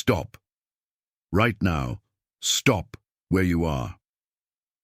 stop. Right now, stop where you are.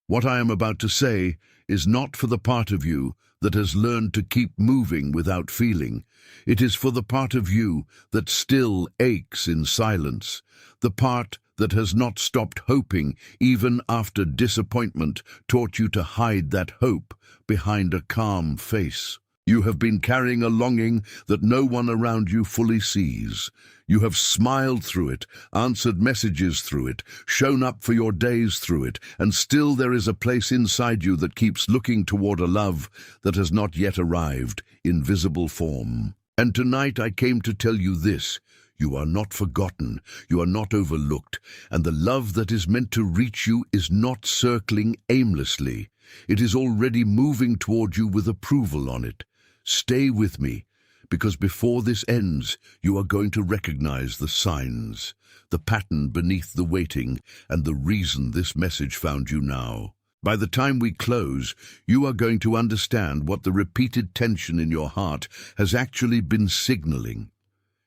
What I am about to say is not for the part of you that has learned to keep moving without feeling. It is for the part of you that still aches in silence, the part that has not stopped hoping even after disappointment taught you to hide that hope behind a calm face. You have been carrying a longing that no one around you fully sees. You have smiled through it, answered messages through it, shown up for your days through it, and still there is a place inside you that keeps looking toward a love that has not yet arrived in visible form. And tonight I came to tell you this: you are not forgotten, you are not overlooked, and the love that is meant to reach you is not circling aimlessly. It is already moving toward you with approval on it. Stay with me, because before this ends, you are going to recognize the signs, the pattern beneath the waiting, and the reason this message found you now. By the time we close, you are going to understand what the repeated tension in your heart has actually been signaling.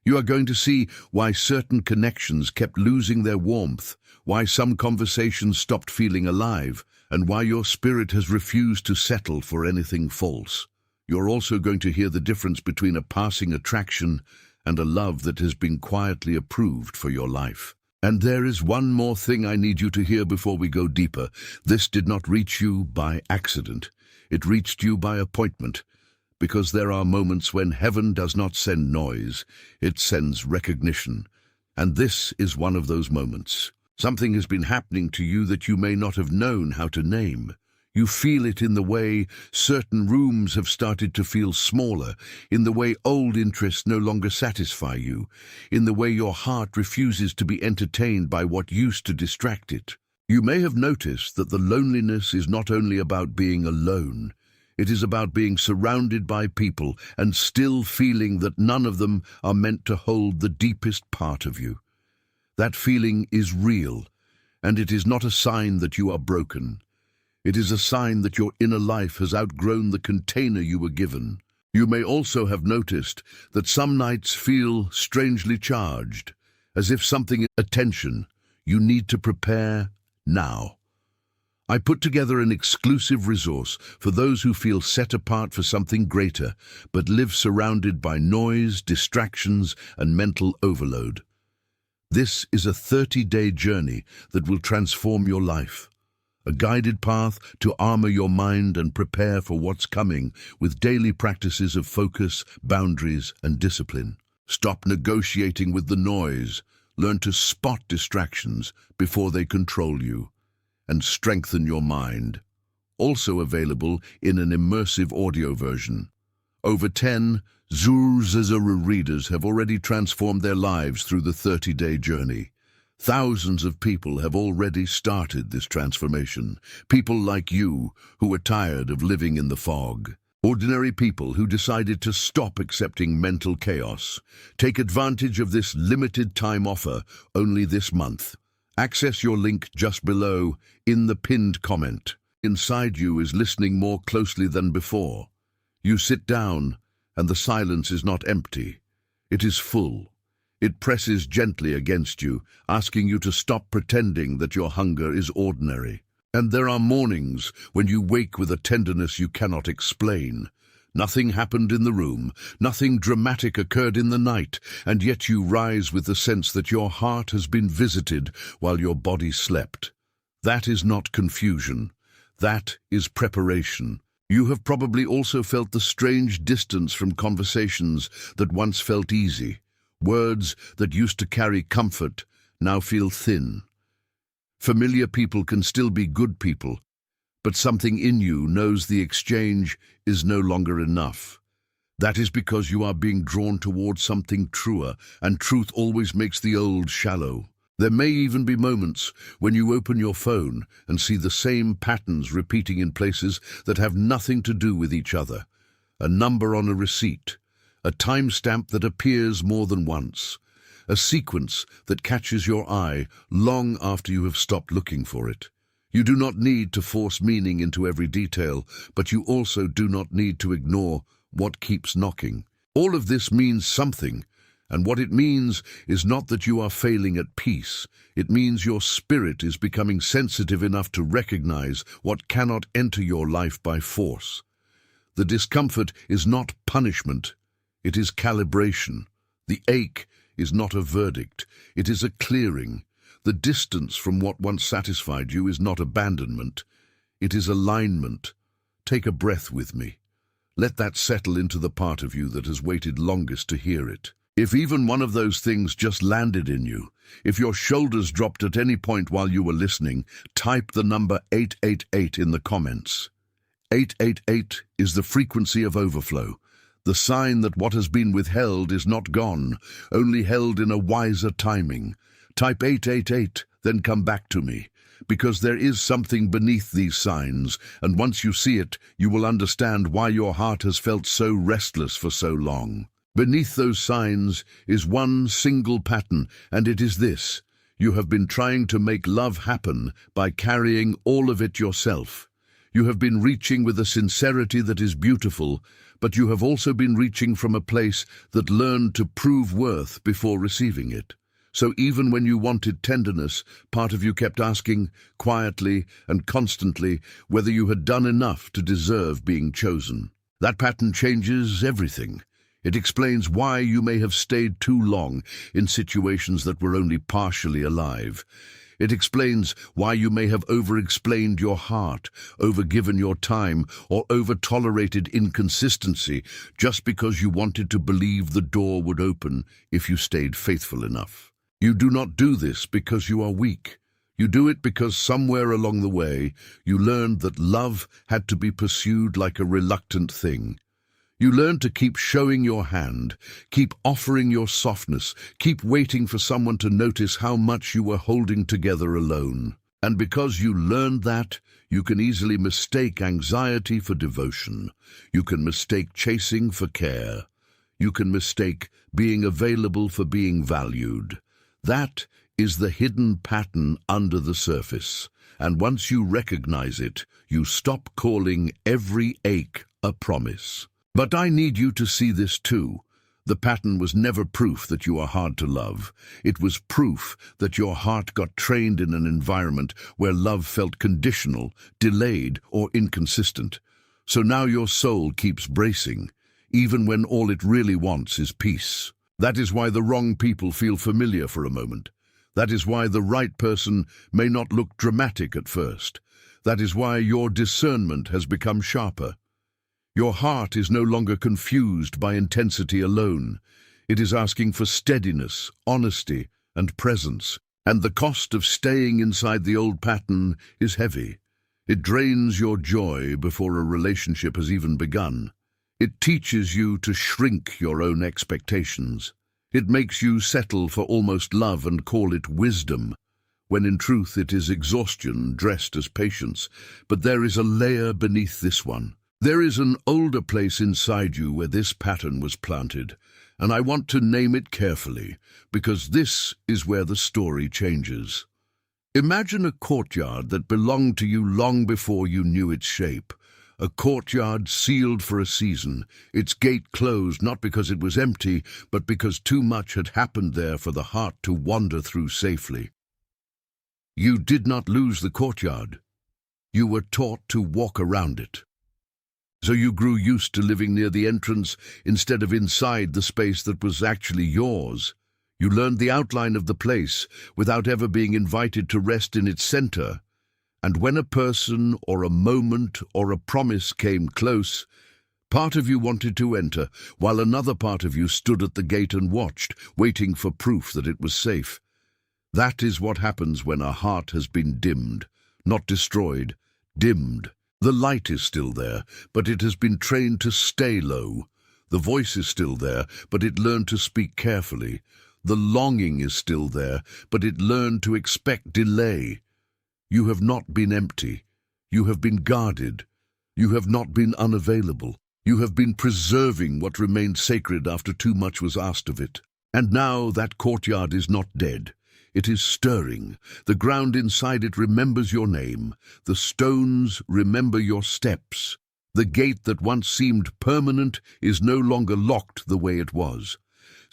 You are going to see why certain connections kept losing their warmth, why some conversations stopped feeling alive, and why your spirit has refused to settle for anything false. You're also going to hear the difference between a passing attraction and a love that has been quietly approved for your life. And there is one more thing I need you to hear before we go deeper. This did not reach you by accident. It reached you by appointment, because there are moments when heaven does not send noise, it sends recognition. And this is one of those moments. Something has been happening to you that you may not have known how to name. You feel it in the way certain rooms have started to feel smaller, in the way old interests no longer satisfy you, in the way your heart refuses to be entertained by what used to distract it. You may have noticed that the loneliness is not only about being alone, it is about being surrounded by people and still feeling that none of them are meant to hold the deepest part of you. That feeling is real, and it is not a sign that you are broken. It is a sign that your inner life has outgrown the container you were given. You may also have noticed that some nights feel strangely charged, as if something attention you need to prepare now. I put together an exclusive resource for those who feel set apart for something greater, but live surrounded by noise, distractions, and mental overload. This is a 30-day journey that will transform your life. A guided path to armor your mind and prepare for what's coming with daily practices of focus, boundaries, and discipline. Stop negotiating with the noise. Learn to spot distractions before they control you, and strengthen your mind. Also available in an immersive audio version. Over 10 Zuru readers have already transformed their lives through the 30-day journey. Thousands of people have already started this transformation. People like you who are tired of living in the fog. Ordinary people who decided to stop accepting mental chaos. Take advantage of this limited time offer only this month. Access your link just below in the pinned comment. Inside you is listening more closely than before. You sit down and the silence is not empty. It is full. It presses gently against you, asking you to stop pretending that your hunger is ordinary. And there are mornings when you wake with a tenderness you cannot explain. Nothing happened in the room, nothing dramatic occurred in the night, and yet you rise with the sense that your heart has been visited while your body slept. That is not confusion. That is preparation. You have probably also felt the strange distance from conversations that once felt easy. Words that used to carry comfort now feel thin. Familiar people can still be good people, but something in you knows the exchange is no longer enough. That is because you are being drawn towards something truer, and truth always makes the old shallow. There may even be moments when you open your phone and see the same patterns repeating in places that have nothing to do with each other. A number on a receipt, a timestamp that appears more than once, a sequence that catches your eye long after you have stopped looking for it. You do not need to force meaning into every detail, but you also do not need to ignore what keeps knocking. All of this means something, And what it means is not that you are failing at peace. It means your spirit is becoming sensitive enough to recognize what cannot enter your life by force. The discomfort is not punishment, it is calibration. The ache is not a verdict, it is a clearing. The distance from what once satisfied you is not abandonment, it is alignment. Take a breath with me. Let that settle into the part of you that has waited longest to hear it. If even one of those things just landed in you, if your shoulders dropped at any point while you were listening, type the number 888 in the comments. 888 is the frequency of overflow, the sign that what has been withheld is not gone, only held in a wiser timing. Type 888, then come back to me, because there is something beneath these signs, and once you see it, you will understand why your heart has felt so restless for so long. Beneath those signs is one single pattern, and it is this: you have been trying to make love happen by carrying all of it yourself. You have been reaching with a sincerity that is beautiful, but you have also been reaching from a place that learned to prove worth before receiving it. So even when you wanted tenderness, part of you kept asking, quietly and constantly, whether you had done enough to deserve being chosen. That pattern changes everything. It explains why you may have stayed too long in situations that were only partially alive. It explains why you may have over-explained your heart, over-given your time, or over-tolerated inconsistency just because you wanted to believe the door would open if you stayed faithful enough. You do not do this because you are weak. You do it because somewhere along the way you learned that love had to be pursued like a reluctant thing. You learned to keep showing your hand, keep offering your softness, keep waiting for someone to notice how much you were holding together alone. And because you learned that, you can easily mistake anxiety for devotion. You can mistake chasing for care. You can mistake being available for being valued. That is the hidden pattern under the surface. And once you recognize it, you stop calling every ache a promise. But I need you to see this too. The pattern was never proof that you are hard to love. It was proof that your heart got trained in an environment where love felt conditional, delayed, or inconsistent. So now your soul keeps bracing, even when all it really wants is peace. That is why the wrong people feel familiar for a moment. That is why the right person may not look dramatic at first. That is why your discernment has become sharper. Your heart is no longer confused by intensity alone. It is asking for steadiness, honesty, and presence. And the cost of staying inside the old pattern is heavy. It drains your joy before a relationship has even begun. It teaches you to shrink your own expectations. It makes you settle for almost love and call it wisdom, when in truth it is exhaustion dressed as patience. But there is a layer beneath this one. There is an older place inside you where this pattern was planted, and I want to name it carefully, because this is where the story changes. Imagine a courtyard that belonged to you long before you knew its shape. A courtyard sealed for a season, its gate closed not because it was empty, but because too much had happened there for the heart to wander through safely. You did not lose the courtyard. You were taught to walk around it. So you grew used to living near the entrance instead of inside the space that was actually yours. You learned the outline of the place without ever being invited to rest in its center. And when a person or a moment or a promise came close, part of you wanted to enter, while another part of you stood at the gate and watched, waiting for proof that it was safe. That is what happens when a heart has been dimmed, not destroyed, dimmed. The light is still there, but it has been trained to stay low. The voice is still there, but it learned to speak carefully. The longing is still there, but it learned to expect delay. You have not been empty. You have been guarded. You have not been unavailable. You have been preserving what remained sacred after too much was asked of it. And now that courtyard is not dead. It is stirring. The ground inside it remembers your name. The stones remember your steps. The gate that once seemed permanent is no longer locked the way it was.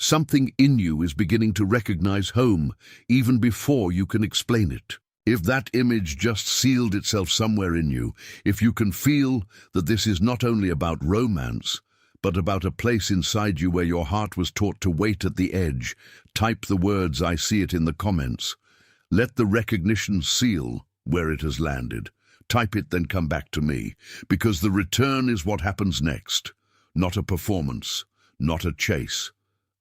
Something in you is beginning to recognize home, even before you can explain it. If that image just sealed itself somewhere in you, if you can feel that this is not only about romance, but about a place inside you where your heart was taught to wait at the edge, type the words "I see it" in the comments. Let the recognition seal where it has landed. Type it, then come back to me, because the return is what happens next. Not a performance, not a chase,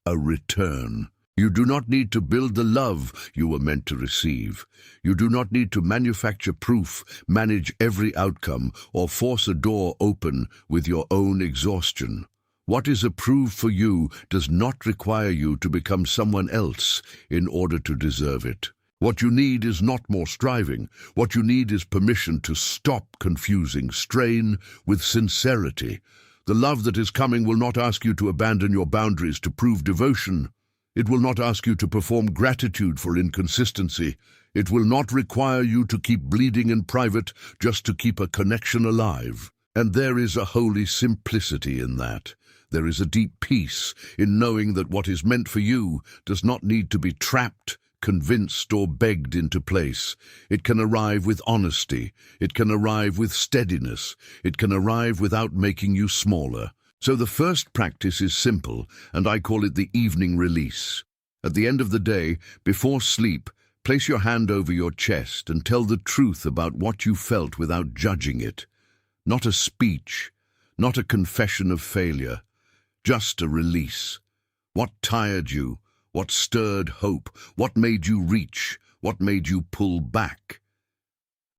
a return. You do not need to build the love you were meant to receive. You do not need to manufacture proof, manage every outcome, or force a door open with your own exhaustion. What is approved for you does not require you to become someone else in order to deserve it. What you need is not more striving. What you need is permission to stop confusing strain with sincerity. The love that is coming will not ask you to abandon your boundaries to prove devotion. It will not ask you to perform gratitude for inconsistency. It will not require you to keep bleeding in private just to keep a connection alive. And there is a holy simplicity in that. There is a deep peace in knowing that what is meant for you does not need to be trapped, convinced, or begged into place. It can arrive with honesty. It can arrive with steadiness. It can arrive without making you smaller. So the first practice is simple, and I call it the evening release. At the end of the day, before sleep, place your hand over your chest and tell the truth about what you felt without judging it. Not a speech, not a confession of failure, just a release. What tired you? What stirred hope? What made you reach? What made you pull back?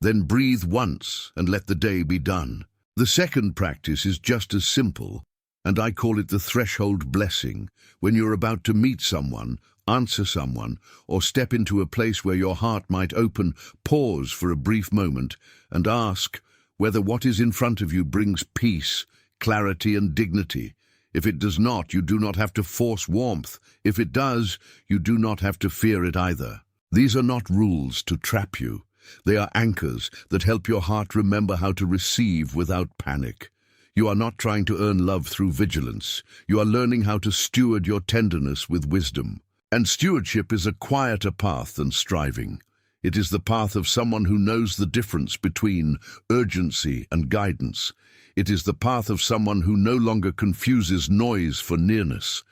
Then breathe once and let the day be done. The second practice is just as simple, and I call it the threshold blessing. When you're about to meet someone, answer someone, or step into a place where your heart might open, pause for a brief moment and ask whether what is in front of you brings peace, clarity, and dignity. If it does not, you do not have to force warmth. If it does, you do not have to fear it either. These are not rules to trap you. They are anchors that help your heart remember how to receive without panic. You are not trying to earn love through vigilance. You are learning how to steward your tenderness with wisdom. And stewardship is a quieter path than striving. It is the path of someone who knows the difference between urgency and guidance. It is the path of someone who no longer confuses noise for nearness.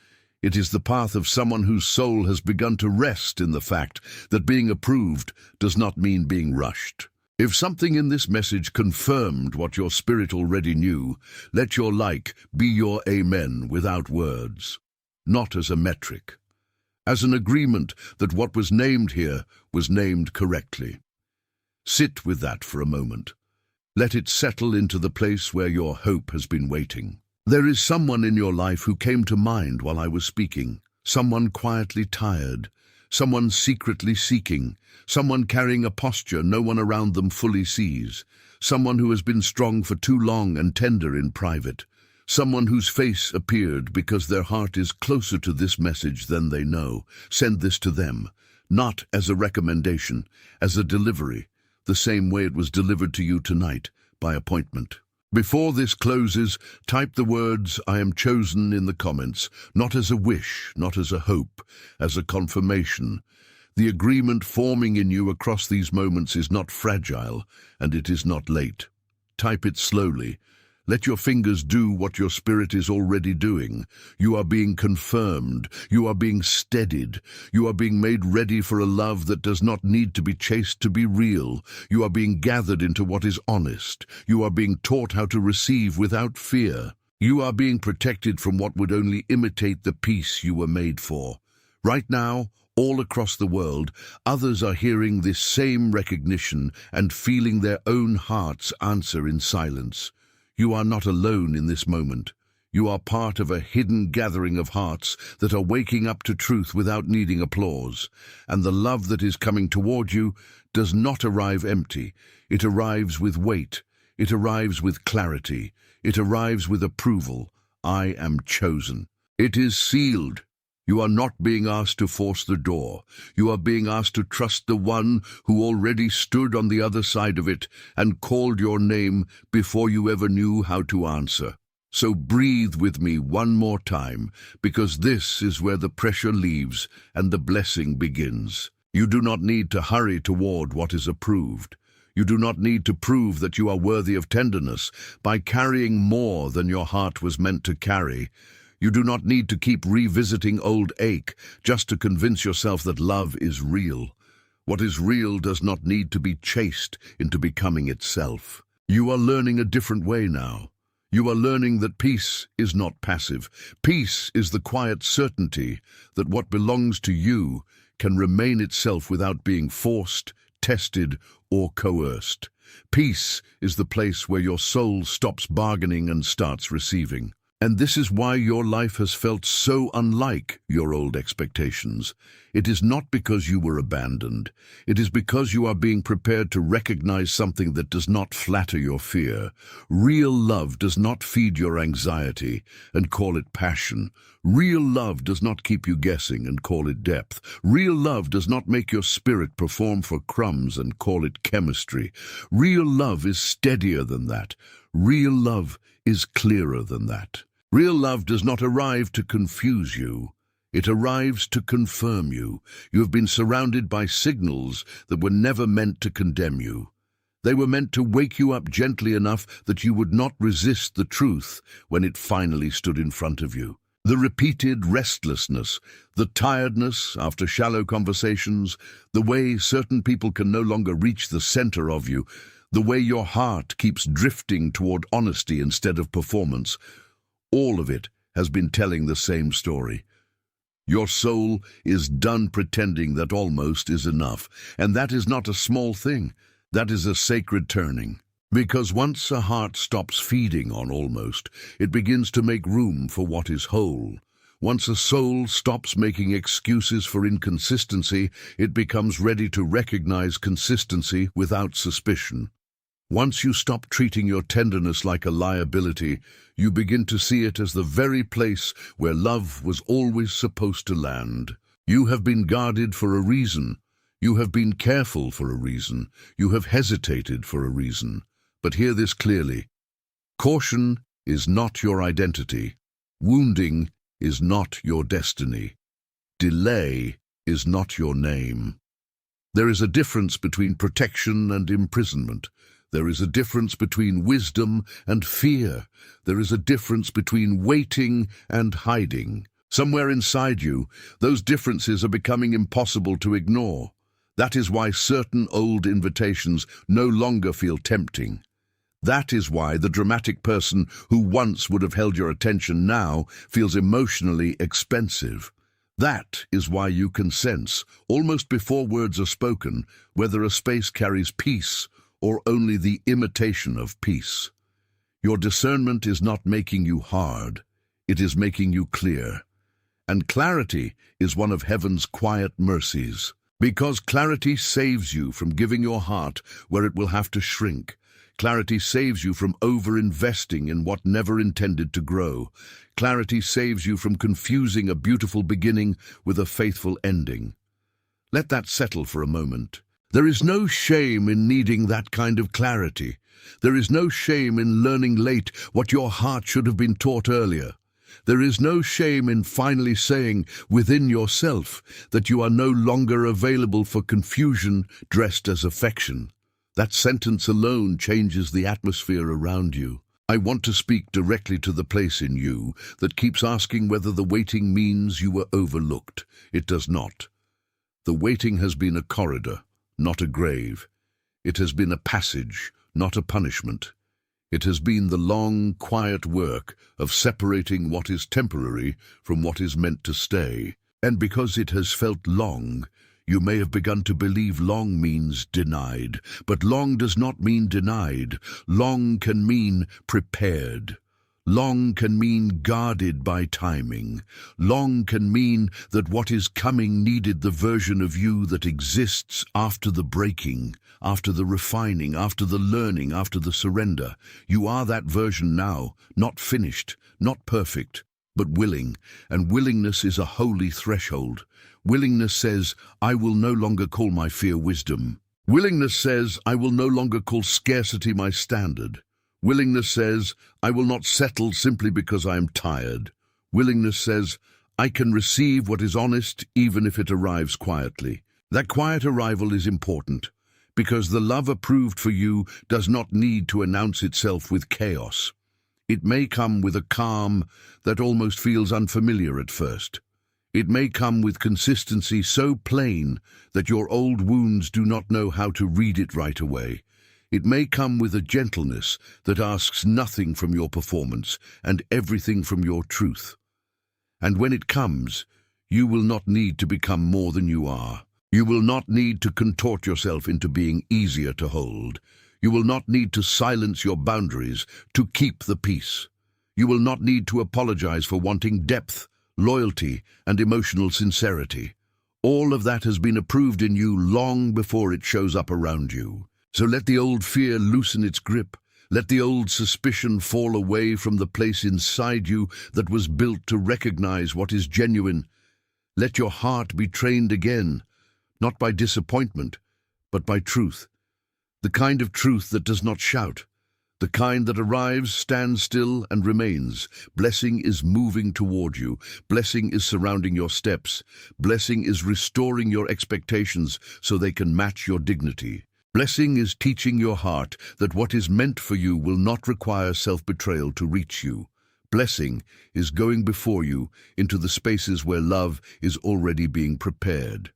It is the path of someone whose soul has begun to rest in the fact that being approved does not mean being rushed. If something in this message confirmed what your spirit already knew, let your like be your amen without words, not as a metric, as an agreement that what was named here was named correctly. Sit with that for a moment. Let it settle into the place where your hope has been waiting. There is someone in your life who came to mind while I was speaking, someone quietly tired, someone secretly seeking, someone carrying a posture no one around them fully sees, someone who has been strong for too long and tender in private, someone whose face appeared because their heart is closer to this message than they know. Send this to them, not as a recommendation, as a delivery, the same way it was delivered to you tonight, by appointment. Before this closes, type the words "I am chosen" in the comments, not as a wish, not as a hope, as a confirmation. The agreement forming in you across these moments is not fragile, and it is not late. Type it slowly. Let your fingers do what your spirit is already doing. You are being confirmed. You are being steadied. You are being made ready for a love that does not need to be chased to be real. You are being gathered into what is honest. You are being taught how to receive without fear. You are being protected from what would only imitate the peace you were made for. Right now, all across the world, others are hearing this same recognition and feeling their own hearts answer in silence. You are not alone in this moment. You are part of a hidden gathering of hearts that are waking up to truth without needing applause. And the love that is coming toward you does not arrive empty. It arrives with weight. It arrives with clarity. It arrives with approval. I am chosen. It is sealed. You are not being asked to force the door. You are being asked to trust the one who already stood on the other side of it and called your name before you ever knew how to answer. So breathe with me one more time, because this is where the pressure leaves and the blessing begins. You do not need to hurry toward what is approved. You do not need to prove that you are worthy of tenderness by carrying more than your heart was meant to carry. You do not need to keep revisiting old ache just to convince yourself that love is real. What is real does not need to be chased into becoming itself. You are learning a different way now. You are learning that peace is not passive. Peace is the quiet certainty that what belongs to you can remain itself without being forced, tested, or coerced. Peace is the place where your soul stops bargaining and starts receiving. And this is why your life has felt so unlike your old expectations. It is not because you were abandoned. It is because you are being prepared to recognize something that does not flatter your fear. Real love does not feed your anxiety and call it passion. Real love does not keep you guessing and call it depth. Real love does not make your spirit perform for crumbs and call it chemistry. Real love is steadier than that. Real love is clearer than that. Real love does not arrive to confuse you. It arrives to confirm you. You have been surrounded by signals that were never meant to condemn you. They were meant to wake you up gently enough that you would not resist the truth when it finally stood in front of you. The repeated restlessness, the tiredness after shallow conversations, the way certain people can no longer reach the center of you, the way your heart keeps drifting toward honesty instead of performance, all of it has been telling the same story. Your soul is done pretending that almost is enough, and that is not a small thing. That is a sacred turning. Because once a heart stops feeding on almost, it begins to make room for what is whole. Once a soul stops making excuses for inconsistency, it becomes ready to recognize consistency without suspicion. Once you stop treating your tenderness like a liability, you begin to see it as the very place where love was always supposed to land. You have been guarded for a reason. You have been careful for a reason. You have hesitated for a reason. But hear this clearly. Caution is not your identity. Wounding is not your destiny. Delay is not your name. There is a difference between protection and imprisonment. There is a difference between wisdom and fear. There is a difference between waiting and hiding. Somewhere inside you, those differences are becoming impossible to ignore. That is why certain old invitations no longer feel tempting. That is why the dramatic person who once would have held your attention now feels emotionally expensive. That is why you can sense, almost before words are spoken, whether a space carries peace or only the imitation of peace. Your discernment is not making you hard, it is making you clear. And clarity is one of heaven's quiet mercies. Because clarity saves you from giving your heart where it will have to shrink. Clarity saves you from over-investing in what never intended to grow. Clarity saves you from confusing a beautiful beginning with a faithful ending. Let that settle for a moment. There is no shame in needing that kind of clarity. There is no shame in learning late what your heart should have been taught earlier. There is no shame in finally saying within yourself that you are no longer available for confusion dressed as affection. That sentence alone changes the atmosphere around you. I want to speak directly to the place in you that keeps asking whether the waiting means you were overlooked. It does not. The waiting has been a corridor, not a grave. It has been a passage, not a punishment. It has been the long, quiet work of separating what is temporary from what is meant to stay. And because it has felt long, you may have begun to believe long means denied. But long does not mean denied. Long can mean prepared. Long can mean guarded by timing. Long can mean that what is coming needed the version of you that exists after the breaking, after the refining, after the learning, after the surrender. You are that version now, not finished, not perfect, but willing, and willingness is a holy threshold. Willingness says, I will no longer call my fear wisdom. Willingness says, I will no longer call scarcity my standard. Willingness says, I will not settle simply because I am tired. Willingness says, I can receive what is honest even if it arrives quietly. That quiet arrival is important, because the love approved for you does not need to announce itself with chaos. It may come with a calm that almost feels unfamiliar at first. It may come with consistency so plain that your old wounds do not know how to read it right away. It may come with a gentleness that asks nothing from your performance and everything from your truth. And when it comes, you will not need to become more than you are. You will not need to contort yourself into being easier to hold. You will not need to silence your boundaries to keep the peace. You will not need to apologize for wanting depth, loyalty, and emotional sincerity. All of that has been approved in you long before it shows up around you. So let the old fear loosen its grip. Let the old suspicion fall away from the place inside you that was built to recognize what is genuine. Let your heart be trained again, not by disappointment, but by truth. The kind of truth that does not shout. The kind that arrives, stands still, and remains. Blessing is moving toward you. Blessing is surrounding your steps. Blessing is restoring your expectations so they can match your dignity. Blessing is teaching your heart that what is meant for you will not require self-betrayal to reach you. Blessing is going before you into the spaces where love is already being prepared.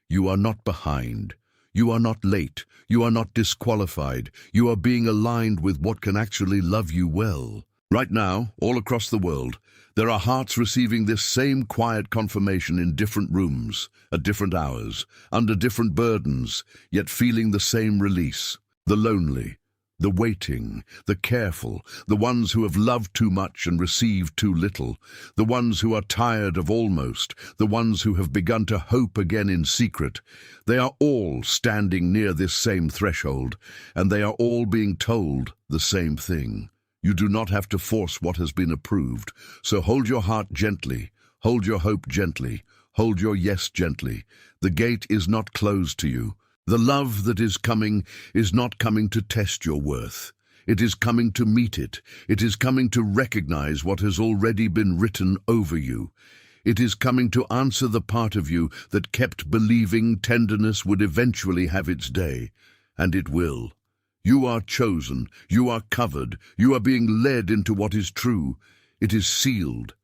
You are not behind. You are not late. You are not disqualified. You are being aligned with what can actually love you well. Right now, all across the world, there are hearts receiving this same quiet confirmation in different rooms, at different hours, under different burdens, yet feeling the same release. The lonely, the waiting, the careful, the ones who have loved too much and received too little, the ones who are tired of almost, the ones who have begun to hope again in secret. They are all standing near this same threshold, and they are all being told the same thing. You do not have to force what has been approved, so hold your heart gently, hold your hope gently, hold your yes gently. The gate is not closed to you. The love that is coming is not coming to test your worth. It is coming to meet it. It is coming to recognize what has already been written over you. It is coming to answer the part of you that kept believing tenderness would eventually have its day, and it will. You are chosen, you are covered, you are being led into what is true. It is sealed.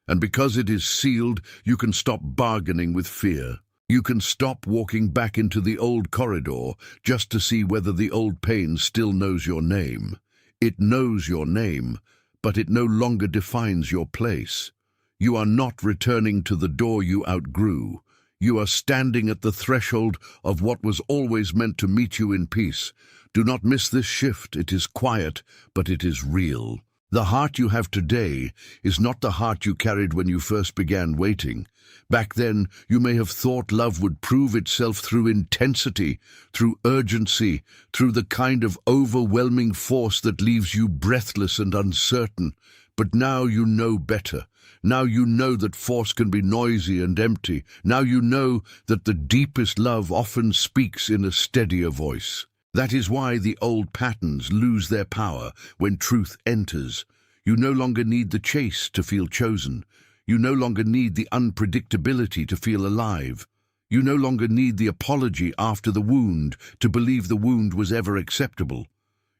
And because it is sealed, you can stop bargaining with fear. You can stop walking back into the old corridor just to see whether the old pain still knows your name. It knows your name, but it no longer defines your place. You are not returning to the door you outgrew. You are standing at the threshold of what was always meant to meet you in peace. Do not miss this shift. It is quiet, but it is real. The heart you have today is not the heart you carried when you first began waiting. Back then, you may have thought love would prove itself through intensity, through urgency, through the kind of overwhelming force that leaves you breathless and uncertain. But now you know better. Now you know that force can be noisy and empty. Now you know that the deepest love often speaks in a steadier voice. That is why the old patterns lose their power when truth enters. You no longer need the chase to feel chosen. You no longer need the unpredictability to feel alive. You no longer need the apology after the wound to believe the wound was ever acceptable.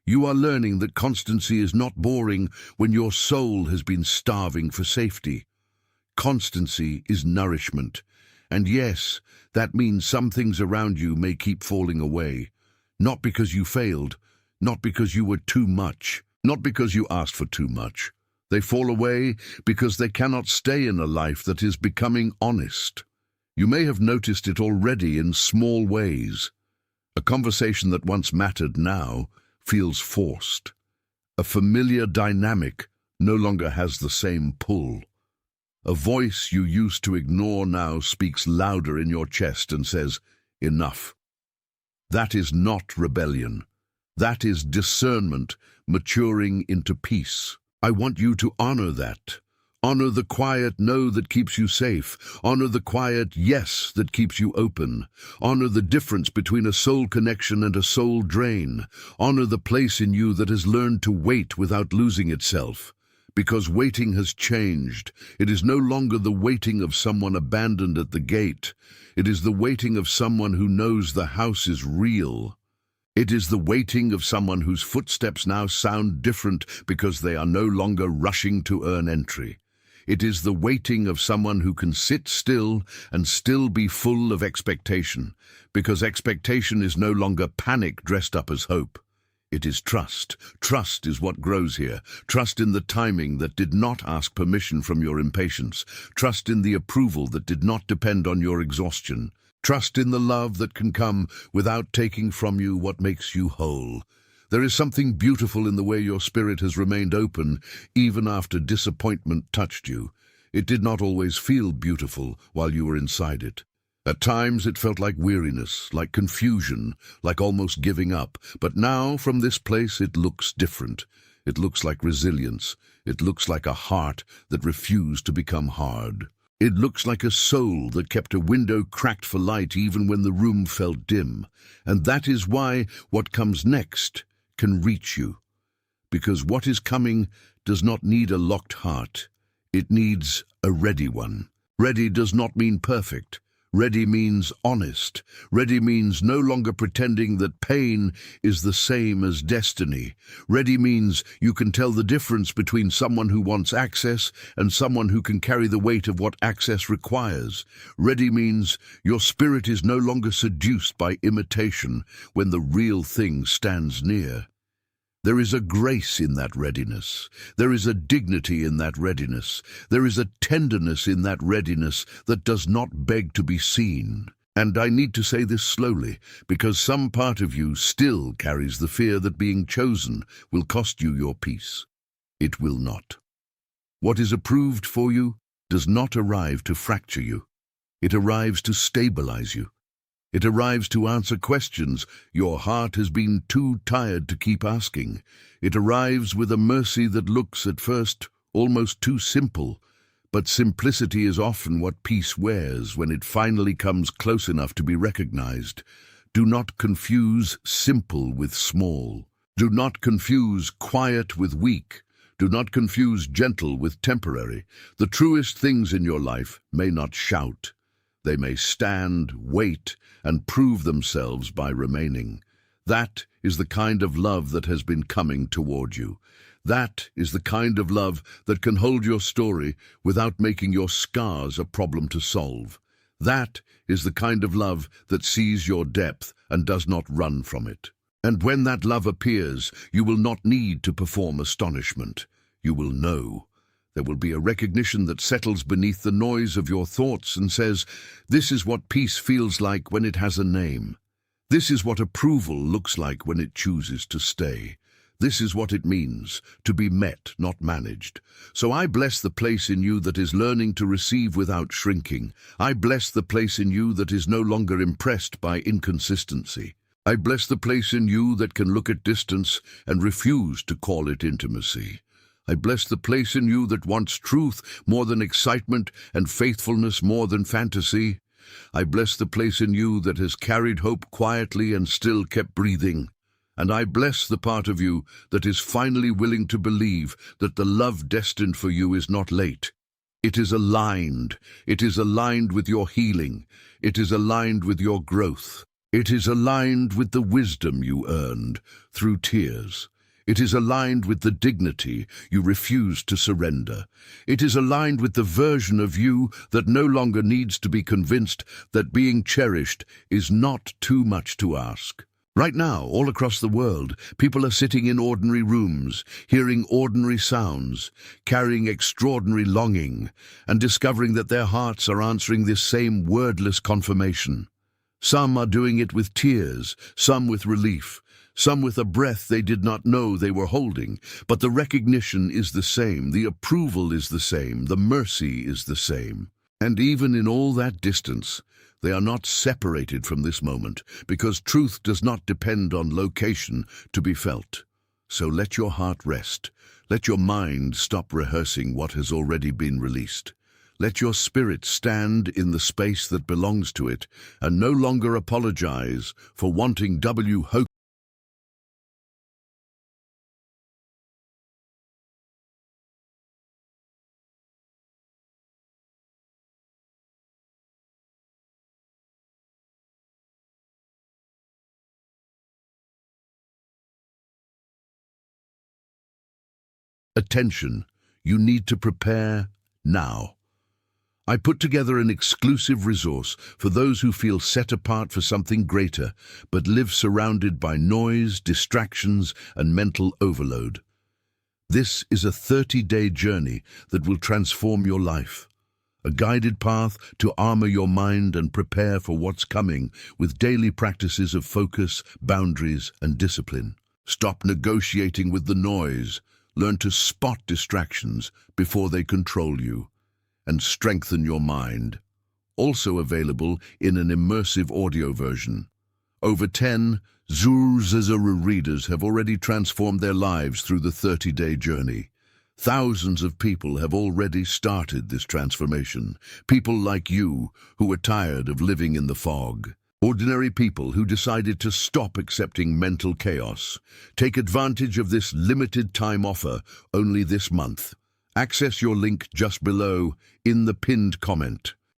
You are learning that constancy is not boring when your soul has been starving for safety. Constancy is nourishment. And yes, that means some things around you may keep falling away. Not because you failed, not because you were too much, not because you asked for too much. They fall away because they cannot stay in a life that is becoming honest. You may have noticed it already in small ways. A conversation that once mattered now feels forced. A familiar dynamic no longer has the same pull. A voice you used to ignore now speaks louder in your chest and says, "Enough." That is not rebellion. That is discernment maturing into peace. I want you to honor that. Honor the quiet no that keeps you safe. Honor the quiet yes that keeps you open. Honor the difference between a soul connection and a soul drain. Honor the place in you that has learned to wait without losing itself. Because waiting has changed. It is no longer the waiting of someone abandoned at the gate. It is the waiting of someone who knows the house is real. It is the waiting of someone whose footsteps now sound different because they are no longer rushing to earn entry. It is the waiting of someone who can sit still and still be full of expectation, because expectation is no longer panic dressed up as hope. It is trust. Trust is what grows here. Trust in the timing that did not ask permission from your impatience. Trust in the approval that did not depend on your exhaustion. Trust in the love that can come without taking from you what makes you whole. There is something beautiful in the way your spirit has remained open even after disappointment touched you. It did not always feel beautiful while you were inside it. At times it felt like weariness, like confusion, like almost giving up. But now, from this place, it looks different. It looks like resilience. It looks like a heart that refused to become hard. It looks like a soul that kept a window cracked for light even when the room felt dim. And that is why what comes next can reach you. Because what is coming does not need a locked heart. It needs a ready one. Ready does not mean perfect. Ready means honest. Ready means no longer pretending that pain is the same as destiny. Ready means you can tell the difference between someone who wants access and someone who can carry the weight of what access requires. Ready means your spirit is no longer seduced by imitation when the real thing stands near. There is a grace in that readiness. There is a dignity in that readiness. There is a tenderness in that readiness that does not beg to be seen. And I need to say this slowly, because some part of you still carries the fear that being chosen will cost you your peace. It will not. What is approved for you does not arrive to fracture you. It arrives to stabilize you. It arrives to answer questions your heart has been too tired to keep asking. It arrives with a mercy that looks at first almost too simple, but simplicity is often what peace wears when it finally comes close enough to be recognized. Do not confuse simple with small. Do not confuse quiet with weak. Do not confuse gentle with temporary. The truest things in your life may not shout. They may stand, wait, and prove themselves by remaining. That is the kind of love that has been coming toward you. That is the kind of love that can hold your story without making your scars a problem to solve. That is the kind of love that sees your depth and does not run from it. And when that love appears, you will not need to perform astonishment. You will know. There will be a recognition that settles beneath the noise of your thoughts and says, this is what peace feels like when it has a name. This is what approval looks like when it chooses to stay. This is what it means, to be met, not managed. So I bless the place in you that is learning to receive without shrinking. I bless the place in you that is no longer impressed by inconsistency. I bless the place in you that can look at distance and refuse to call it intimacy. I bless the place in you that wants truth more than excitement and faithfulness more than fantasy. I bless the place in you that has carried hope quietly and still kept breathing. And I bless the part of you that is finally willing to believe that the love destined for you is not late. It is aligned. It is aligned with your healing. It is aligned with your growth. It is aligned with the wisdom you earned through tears. It is aligned with the dignity you refused to surrender. It is aligned with the version of you that no longer needs to be convinced that being cherished is not too much to ask. Right now, all across the world, people are sitting in ordinary rooms, hearing ordinary sounds, carrying extraordinary longing, and discovering that their hearts are answering this same wordless confirmation. Some are doing it with tears, some with relief, some with a breath they did not know they were holding, but the recognition is the same, the approval is the same, the mercy is the same. And even in all that distance, they are not separated from this moment, because truth does not depend on location to be felt. So let your heart rest. Let your mind stop rehearsing what has already been released. Let your spirit stand in the space that belongs to it and no longer apologize for wanting W. Attention, you need to prepare now. I put together an exclusive resource for those who feel set apart for something greater, but live surrounded by noise, distractions, and mental overload. This is a 30-day journey that will transform your life. A guided path to armor your mind and prepare for what's coming with daily practices of focus, boundaries, and discipline. Stop negotiating with the noise. Learn to spot distractions before they control you, and strengthen your mind. Also available in an immersive audio version. Over 10 Zuru readers have already transformed their lives through the 30-day journey. Thousands of people have already started this transformation. People like you who are tired of living in the fog. Ordinary people who decided to stop accepting mental chaos. Take advantage of this limited time offer only this month. Access your link just below in the pinned comment.